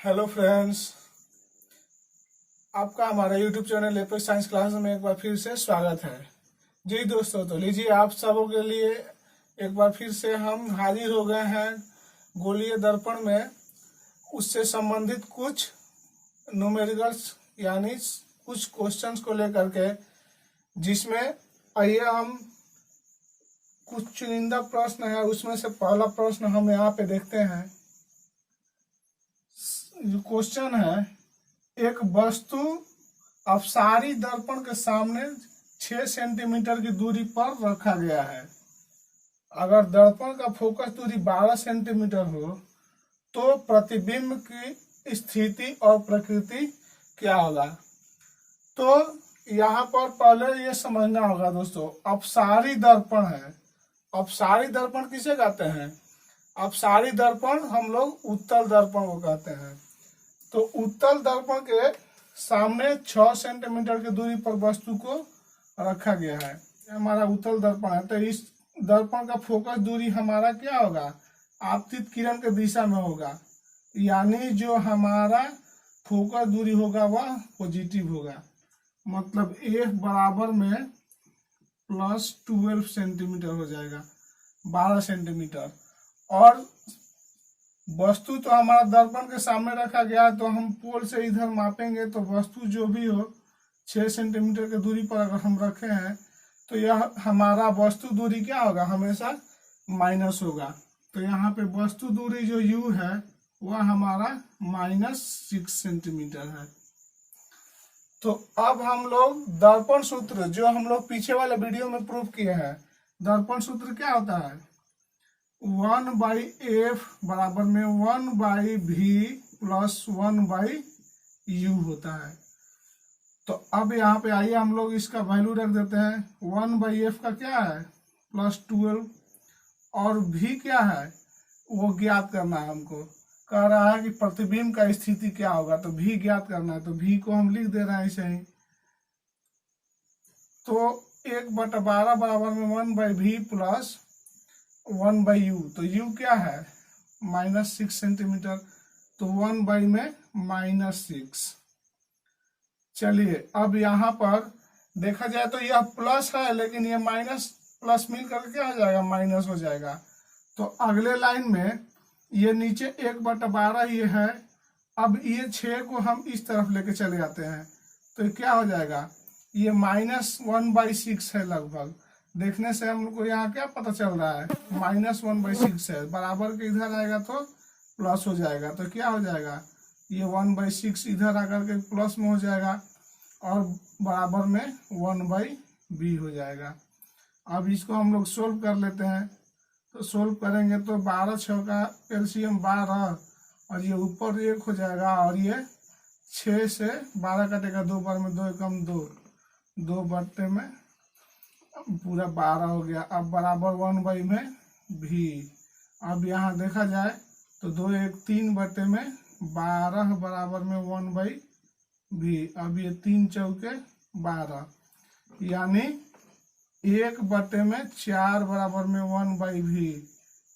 Hello friends, आपका हमारे YouTube channel apex science class में एक बार फिर से स्वागत है। जी दोस्तों, तो लीजिए आप सबों के लिए एक बार फिर से हम हाजिर हो गए हैं गोलीय दर्पण में। उससे संबंधित कुछ न्यूमेरिकल्स यानी कुछ क्वेश्चंस को लेकर के, जिसमें आइए हम कुछ चुनिंदा प्रश्न है, उसमें से पहला प्रश्न हम यहाँ पे देखते हैं। क्वेश्चन है, एक वस्तु अपसारी दर्पण के सामने 6 सेंटीमीटर की दूरी पर रखा गया है। अगर दर्पण का फोकस दूरी 12 सेंटीमीटर हो तो प्रतिबिंब की स्थिति और प्रकृति क्या होगा। तो यहाँ पर पहले ये समझना होगा दोस्तों, अपसारी दर्पण है। अपसारी दर्पण किसे कहते हैं? अपसारी दर्पण हम लोग उत्तल दर्पण को कहते हैं। तो उत्तल दर्पण के सामने 6 सेंटीमीटर की दूरी पर वस्तु को रखा गया है। हमारा उत्तल दर्पण है। तो इस दर्पण का फोकस दूरी हमारा क्या होगा? आपतित किरण के दिशा में होगा, यानी जो हमारा फोकस दूरी होगा वह पॉजिटिव होगा। मतलब F बराबर में +12 सेंटीमीटर हो जाएगा, 12 सेंटीमीटर। और वस्तु तो हमारा दर्पण के सामने रखा गया है, तो हम पोल से इधर मापेंगे तो वस्तु जो भी हो 6 सेंटीमीटर की दूरी पर अगर हम रखे हैं तो यह हमारा वस्तु दूरी क्या होगा? हमेशा माइनस होगा। तो यहाँ पे वस्तु दूरी जो U है वह हमारा -6 सेंटीमीटर है। तो अब हम लोग दर्पण सूत्र, जो हम लोग पीछे वाले वीडियो में प्रूव किए हैं, दर्पण सूत्र क्या होता है? 1/f बराबर में 1/v प्लस 1/u होता है। तो अब यहाँ पे आइए हम लोग इसका वैल्यू रख देते हैं। 1/f का क्या है? +12। और v क्या है वो ज्ञात करना है हमको। कह रहा है कि प्रतिबिंब का स्थिति क्या होगा, तो v ज्ञात करना है। तो v को हम लिख दे रहे हैं ऐसे ही। तो 1/12 बराबर में 1/v प्लस 1/u। तो u क्या है? -6 सेंटीमीटर। तो 1/में -6। चलिए, अब यहाँ पर देखा जाए तो यह प्लस है, लेकिन यह माइनस प्लस मिल करके क्या हो जाएगा? माइनस हो जाएगा। तो अगले लाइन में ये नीचे 1/12 ये है। अब ये 6 को हम इस तरफ लेके चले जाते हैं तो क्या हो जाएगा? ये -1/6 है लगभग। देखने से हम लोग को यहाँ क्या पता चल रहा है? -1/6 है। बराबर के इधर आएगा तो प्लस हो जाएगा। तो क्या हो जाएगा? ये 1/6 इधर आकर के प्लस में हो जाएगा और बराबर में 1/b हो जाएगा। अब इसको हम लोग सोल्व कर लेते हैं। तो सोल्व करेंगे तो 12×6 का एलसीएम 12 और ये ऊपर 1 हो जाएगा और ये 6 से 12 कटेगा, 2 बार में 2 एकम 2, 2 बट्टे में पूरा 12 हो गया। अब बराबर 1/v में v। अब यहाँ देखा जाए तो 2 1 3 बट्टे में 12 बराबर में 1/v। अब ये 3 चौके 12, यानी 1 बट्टे में 4 बराबर में 1/v।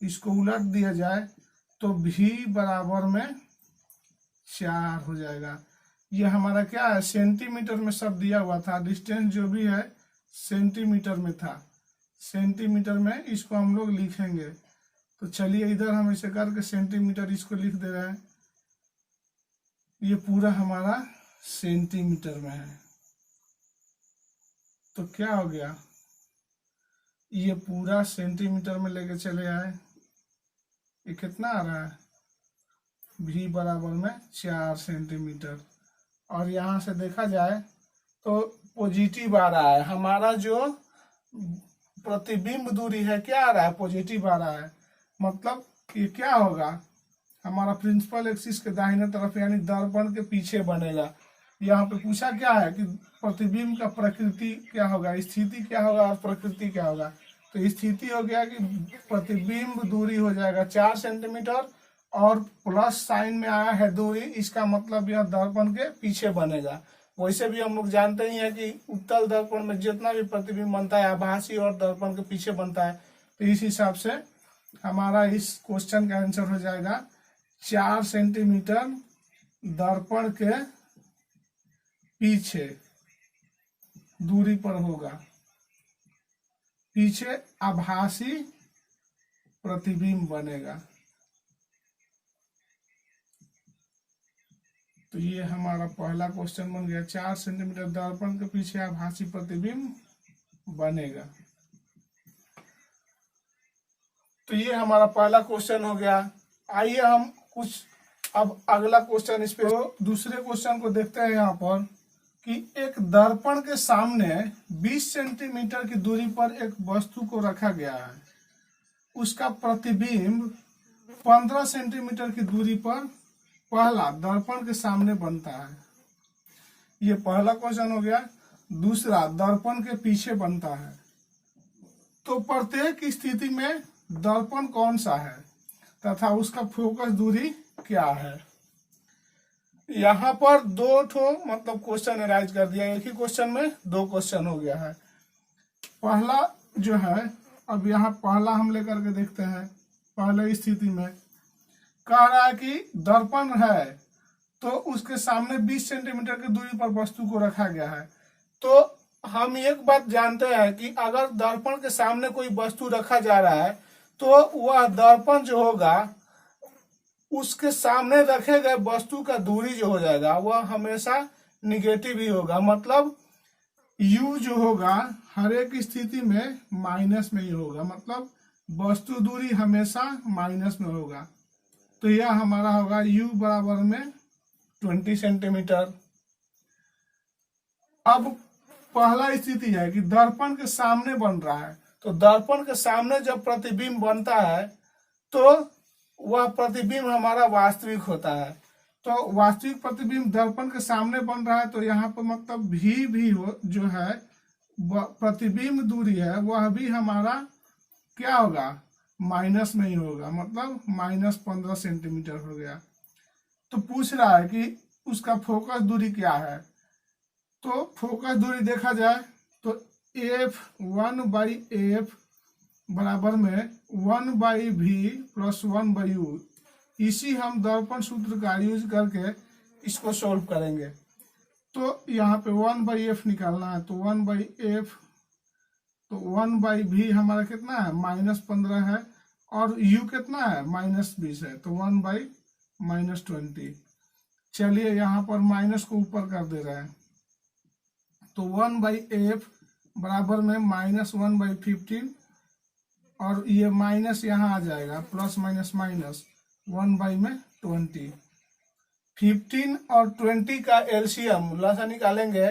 इसको उलट दिया जाए तो v बराबर में 4 हो जाएगा। ये हमारा क्या है? सेंटीमीटर में सब दिया हुआ था। डिस्टेंस जो भी है सेंटीमीटर में था। सेंटीमीटर में इसको हम लोग लिखेंगे। तो चलिए इधर हम इसे करके सेंटीमीटर इसको लिख दे रहे हैं। ये पूरा हमारा सेंटीमीटर में है। तो क्या हो गया? ये पूरा सेंटीमीटर में लेके चले आए। ये कितना आ रहा है? v बराबर में 4 सेंटीमीटर। और यहाँ से देखा जाए तो पॉजिटिव आ रहा है। हमारा जो प्रतिबिंब दूरी है क्या आ रहा है? पॉजिटिव आ रहा है। मतलब ये क्या होगा? हमारा प्रिंसिपल एक्सिस के दाहिने तरफ यानी दर्पण के पीछे बनेगा। यहाँ पे पूछा क्या है कि प्रतिबिंब का प्रकृति क्या होगा, स्थिति क्या होगा और प्रकृति क्या होगा। तो स्थिति हो गया कि प्रतिबिंब दूरी हो जाएगा 4 सेंटीमीटर और प्लस साइन में आया है दूरी, इसका मतलब यह दर्पण के पीछे बनेगा। वैसे भी हम लोग जानते ही हैं कि उत्तल दर्पण में जितना भी प्रतिबिंब बनता है आभासी और दर्पण के पीछे बनता है। तो इस हिसाब से हमारा इस क्वेश्चन का आंसर हो जाएगा 4 सेंटीमीटर दर्पण के पीछे दूरी पर होगा, पीछे आभासी प्रतिबिंब बनेगा। तो ये हमारा पहला क्वेश्चन बन गया। 4 सेंटीमीटर दर्पण के पीछे आभासी प्रतिबिंब बनेगा। तो ये हमारा पहला क्वेश्चन हो गया। आइए हम कुछ अब अगला क्वेश्चन इस पे दूसरे क्वेश्चन को देखते हैं यहाँ पर कि एक दर्पण के सामने 20 सेंटीमीटर की दूरी पर एक वस्तु को रखा गया है। उसका प्रतिबिंब 15 सेंटीमीटर की दूरी पर पहला दर्पण के सामने बनता है। ये पहला क्वेश्चन हो गया। दूसरा दर्पण के पीछे बनता है। तो प्रत्येक स्थिति में दर्पण कौन सा है तथा उसका फोकस दूरी क्या है। यहाँ पर दो ठो मतलब क्वेश्चन अराइज कर दिया। एक ही क्वेश्चन में दो क्वेश्चन हो गया है। पहला जो है, अब यहाँ पहला हम लेकर के देखते हैं। पहले स्थिति में कह रहा है कि दर्पण है तो उसके सामने 20 सेंटीमीटर की दूरी पर वस्तु को रखा गया है। तो हम एक बात जानते हैं कि अगर दर्पण के सामने कोई वस्तु रखा जा रहा है तो वह दर्पण जो होगा उसके सामने रखे गए वस्तु का दूरी जो हो जाएगा वह हमेशा निगेटिव ही होगा। मतलब u जो होगा हर एक स्थिति में माइनस में ही होगा। मतलब वस्तु दूरी हमेशा माइनस में होगा। तो यह हमारा होगा u बराबर में 20 सेंटीमीटर। अब पहला स्थिति है कि दर्पण के सामने बन रहा है। तो दर्पण के सामने जब प्रतिबिंब बनता है तो वह प्रतिबिंब हमारा वास्तविक होता है। तो वास्तविक प्रतिबिंब दर्पण के सामने बन रहा है तो यहाँ पर मतलब भी हो जो है प्रतिबिंब दूरी है वह भी हमारा क्या होगा, माइनस में ही होगा। मतलब -15 सेंटीमीटर हो गया। तो पूछ रहा है कि उसका फोकस दूरी क्या है। तो फोकस दूरी देखा जाए तो F1/F बराबर में 1/V + 1/U। इसी हम दर्पण सूत्र का यूज करके इसको सॉल्व करेंगे। तो यहाँ पे 1/F निकालना है। तो 1/F, तो 1/V हमारा कितना है, -15 है। और U कितना है, -20 है। तो 1/-20। चलिए यहाँ पर माइनस को ऊपर कर दे रहे हैं। तो 1/F बराबर में -1/15 और ये माइनस यहाँ आ जाएगा, प्लस माइनस माइनस 1/20। 15 और 20 का एलसीएम लसा निकालेंगे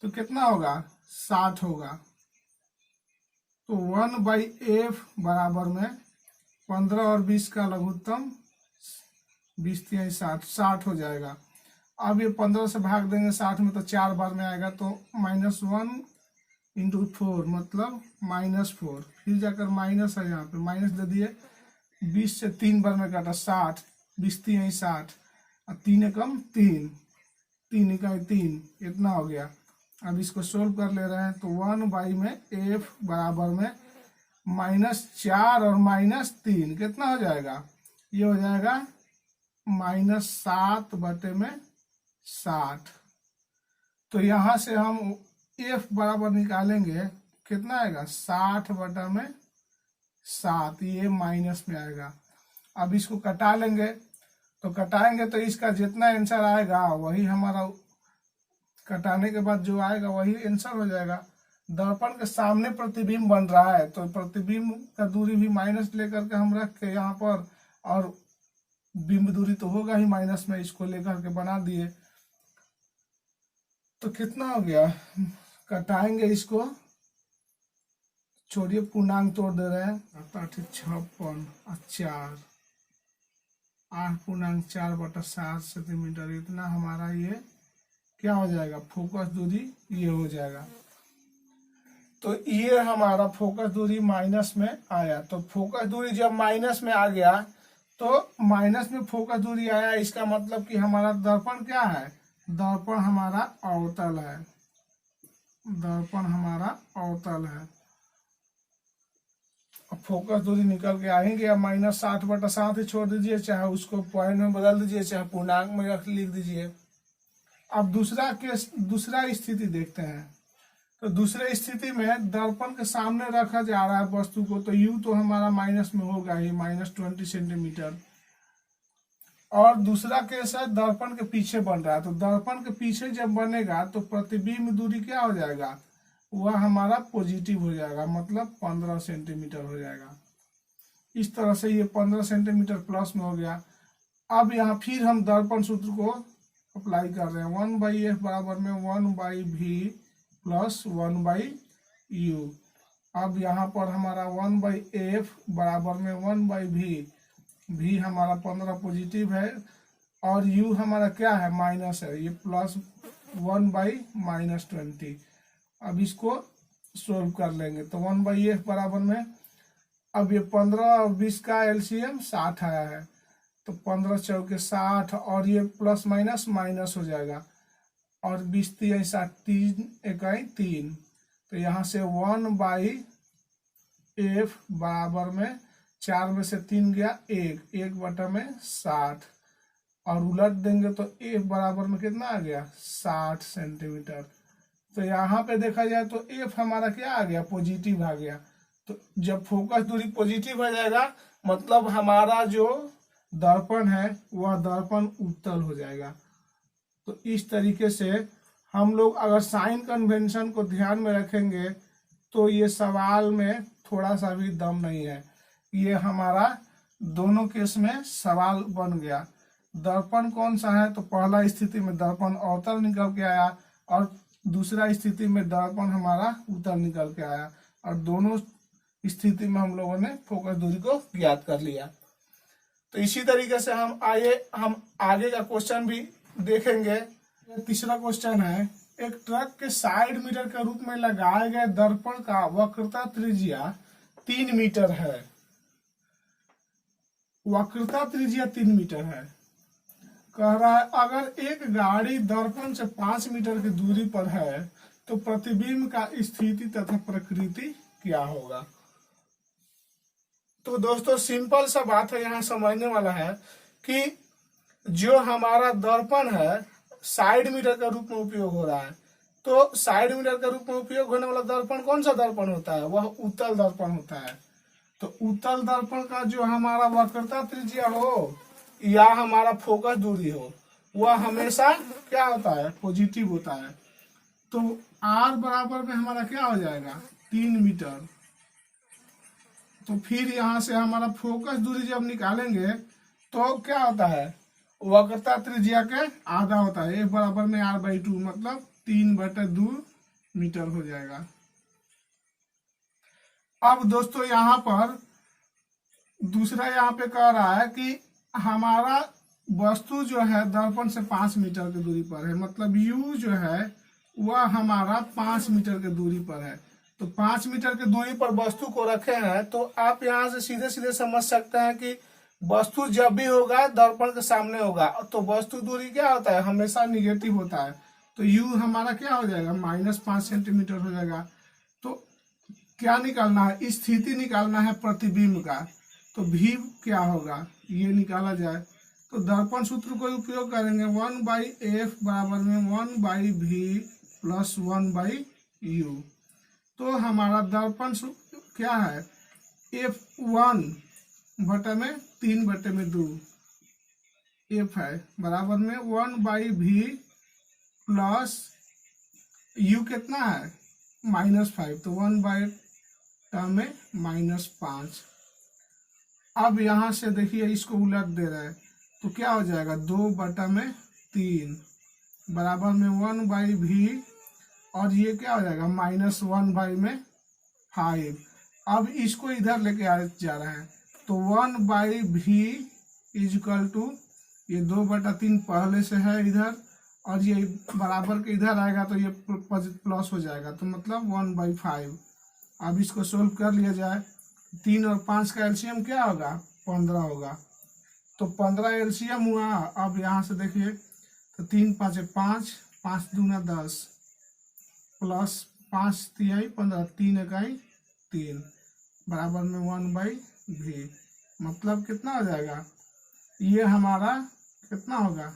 तो कितना होगा, 60 होगा। तो 1/F बराबर में 15 और 20 का लघुत्तम 20×3 60 हो जाएगा। अब ये 15 से भाग देंगे 60 में तो 4 बार में आएगा। तो -1 × 4 मतलब -4। फिर जाकर माइनस है, यहाँ पे माइनस दे दिए। 20 से 3 बार में काटा 60, 20×3 60 और 3 एकम 3, 3 इकाई 3, इतना हो गया। अब इसको सोल्व कर ले रहे हैं। तो 1/में F बराबर में -4 और -3 कितना हो जाएगा, ये हो जाएगा -7/60। तो यहाँ से हम F बराबर निकालेंगे, कितना आएगा, 60/7। ये माइनस में आएगा। अब इसको कटा लेंगे। तो कटाएंगे तो इसका जितना आंसर आएगा वही हमारा, कटाने के बाद जो आएगा वही आंसर हो जाएगा। दर्पण के सामने प्रतिबिंब बन रहा है तो प्रतिबिंब का दूरी भी माइनस लेकर के हम रख के यहाँ पर, और बिंब दूरी तो होगा ही माइनस में, इसको लेकर के बना दिए। तो कितना हो गया, कटाएंगे इसको, छोड़िए पूर्णांक तोड़ दे रहे हैं। 56 4, 8.4/7 सेंटीमीटर, इतना हमारा ये क्या हो जाएगा, फोकस दूरी ये हो जाएगा। तो ये हमारा फोकस दूरी माइनस में आया। तो फोकस दूरी जब माइनस में आ गया तो माइनस में फोकस दूरी आया, इसका मतलब कि हमारा दर्पण क्या है, दर्पण हमारा अवतल है। दर्पण हमारा अवतल है। अब फोकस दूरी निकल के आएंगे। अब -60/7 ही छोड़ दीजिए, चाहे उसको पॉइंट में बदल दीजिए, चाहे पूर्णांक में लिख दीजिए। अब दूसरा स्थिति देखते हैं। तो दूसरे स्थिति में दर्पण के सामने रखा जा रहा है वस्तु को, तो u तो हमारा माइनस में होगा ही, -20 सेंटीमीटर। और दूसरा केस है दर्पण के पीछे बन रहा है, तो दर्पण के पीछे जब बनेगा तो प्रतिबिंब दूरी क्या हो जाएगा, वह हमारा पॉजिटिव हो जाएगा, मतलब 15 सेंटीमीटर हो जाएगा। इस तरह से ये 15 सेंटीमीटर प्लस में हो गया। अब यहाँ फिर हम दर्पण सूत्र को अप्लाई कर रहे हैं। 1/f बराबर में 1/v प्लस 1/u। अब यहाँ पर हमारा 1/f बराबर में 1/v, v हमारा 15 पॉजिटिव है और u हमारा क्या है, माइनस है, ये प्लस 1/-20। अब इसको सोल्व कर लेंगे। तो 1/f बराबर में, अब ये 15 और 20 का एलसीएम 60 आया है, तो 15 चौके 60 और ये प्लस माइनस माइनस हो जाएगा, और 20 3 60, 3 इकाई 3। तो यहाँ से 1/f बराबर में 4 में से 3 गया 1/60, और उलट देंगे तो f बराबर में कितना आ गया, 60 सेंटीमीटर। तो यहाँ पे देखा जाए तो f हमारा क्या आ गया, पॉजिटिव आ गया। तो जब फोकस दूरी पॉजिटिव हो जाएगा, मतलब हमारा जो दर्पण है वह दर्पण उत्तल हो जाएगा। तो इस तरीके से हम लोग अगर साइन कन्वेंशन को ध्यान में रखेंगे तो ये सवाल में थोड़ा सा भी दम नहीं है। ये हमारा दोनों केस में सवाल बन गया। दर्पण कौन सा है, तो पहला स्थिति में दर्पण अवतल निकल के आया और दूसरा स्थिति में दर्पण हमारा उत्तल निकल के आया, और दोनों स्थिति में हम लोगों ने फोकस दूरी को ज्ञात कर लिया। तो इसी तरीके से हम आगे का क्वेश्चन भी देखेंगे। तीसरा क्वेश्चन है, एक ट्रक के साइड मिरर के रूप में लगाए गए दर्पण का वक्रता त्रिज्या 3 मीटर है। वक्रता त्रिज्या 3 मीटर है। कह रहा है अगर एक गाड़ी दर्पण से 5 मीटर की दूरी पर है तो प्रतिबिंब का स्थिति तथा प्रकृति क्या होगा। तो दोस्तों सिंपल सा बात है, यहाँ समझने वाला है कि जो हमारा दर्पण है साइड मिरर का रूप में उपयोग हो रहा है, तो साइड मिरर का रूप में उपयोग होने वाला दर्पण कौन सा दर्पण होता है, वह उत्तल दर्पण होता है। तो उत्तल दर्पण का जो हमारा वक्रता त्रिज्या हो या हमारा फोकस दूरी हो, वह हमेशा क्या होता है, पॉजिटिव होता है। तो r बराबर में हमारा क्या हो जाएगा, 3 मीटर। तो फिर यहाँ से हमारा फोकस दूरी जब निकालेंगे तो क्या होता है, वक्रता त्रिज्या के आधा होता है, f बराबर में r/2, मतलब 3/2 मीटर हो जाएगा। अब दोस्तों यहाँ पर दूसरा यहाँ पे कह रहा है कि हमारा वस्तु जो है दर्पण से 5 मीटर की दूरी पर है, मतलब u जो है वह हमारा 5 मीटर की दूरी पर है। तो 5 मीटर की दूरी पर वस्तु को रखे हैं, तो आप यहाँ से सीधे सीधे समझ सकते हैं कि वस्तु जब भी होगा दर्पण के सामने होगा, तो वस्तु दूरी क्या होता है, हमेशा निगेटिव होता है। तो u हमारा क्या हो जाएगा, -5 सेंटीमीटर हो जाएगा। तो क्या निकालना है, स्थिति निकालना है प्रतिबिंब का। तो v क्या होगा, ये निकाला जाए तो दर्पण सूत्र को उपयोग करेंगे। 1/f बराबर में 1/v प्लस 1/u। तो हमारा दर्पण सूत्र क्या है, f1 बटे में 3/2 f है, बराबर में 1/v प्लस u कितना है, -5, तो 1/टर्म में -5। अब यहाँ से देखिए इसको उलट दे रहे हैं, तो क्या हो जाएगा, 2/3 बराबर में 1/v, और ये क्या हो जाएगा, -1/5। अब इसको इधर लेके जा रहे हैं, तो 1/v इजकल टू ये 2/3 पहले से है इधर, और ये बराबर के इधर आएगा तो ये प्लस हो जाएगा, तो मतलब 1/5। अब इसको सोल्व कर लिया जाए। 3 और 5 का एलसीएम क्या होगा, 15 होगा। तो 15 एलसीएम हुआ। अब यहाँ से देखिए, तो 3 5 5, 5 दूना 10 प्लस 5 3 15, 3 इकाई 3, बराबर में 1/v। मतलब कितना हो जाएगा, ये हमारा कितना होगा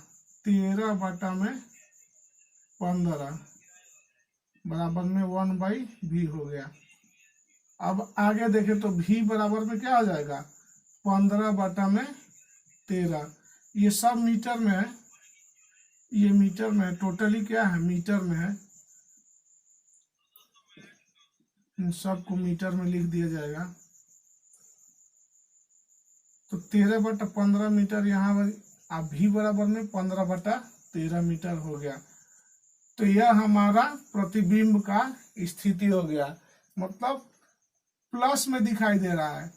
13/15 बराबर में 1/v हो गया। अब आगे देखें तो v बराबर में क्या हो जाएगा 15/13। ये सब मीटर में है, ये मीटर में है, टोटली क्या है मीटर में है, इन सबको मीटर में लिख दिया जाएगा। तो 13/15 मीटर यहाँ अब v बराबर में 15/13 मीटर हो गया। तो यह हमारा प्रतिबिंब का स्थिति हो गया, मतलब प्लस में दिखाई दे रहा है।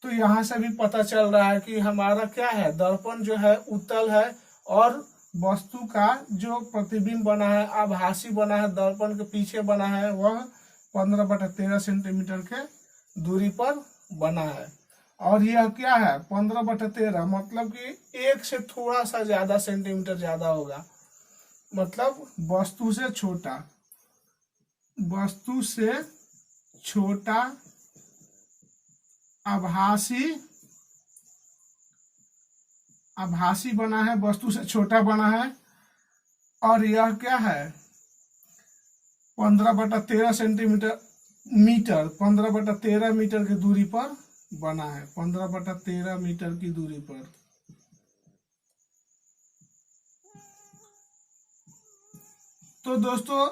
तो यहाँ से भी पता चल रहा है कि हमारा क्या है, दर्पण जो है उत्तल है और वस्तु का जो प्रतिबिंब बना है, आभासी बना है, दर्पण के पीछे बना है, वह 15/13 सेंटीमीटर के दूरी पर बना है। और यह क्या है 15/13 मतलब कि एक से थोड़ा सा ज्यादा सेंटीमीटर ज्यादा होगा, मतलब वस्तु से छोटा, वस्तु से छोटा आभासी बना है, वस्तु से छोटा बना है। और यह क्या है 15/13 सेंटीमीटर मीटर 15/13 मीटर की दूरी पर बना है, 15/13 मीटर की दूरी पर। तो दोस्तों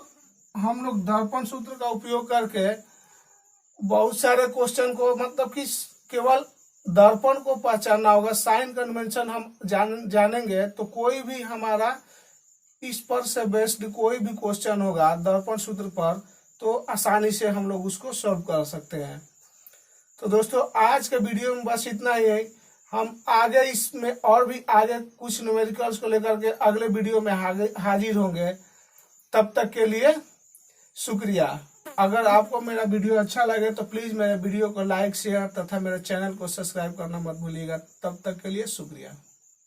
हम लोग दर्पण सूत्र का उपयोग करके बहुत सारे क्वेश्चन को, मतलब कि केवल दर्पण को पहचानना होगा, साइन कन्वेंशन हम जानेंगे तो कोई भी हमारा इस पर से बेस्ड कोई भी क्वेश्चन होगा दर्पण सूत्र पर तो आसानी से हम लोग उसको सॉल्व कर सकते हैं। तो दोस्तों आज के वीडियो में बस इतना ही है। हम आगे इसमें और भी आगे कुछ न्यूमेरिकल्स को लेकर के अगले वीडियो में हाजिर होंगे। तब तक के लिए शुक्रिया। अगर आपको मेरा वीडियो अच्छा लगे तो प्लीज मेरे वीडियो को लाइक शेयर तथा मेरे चैनल को सब्सक्राइब करना मत भूलिएगा। तब तक के लिए शुक्रिया।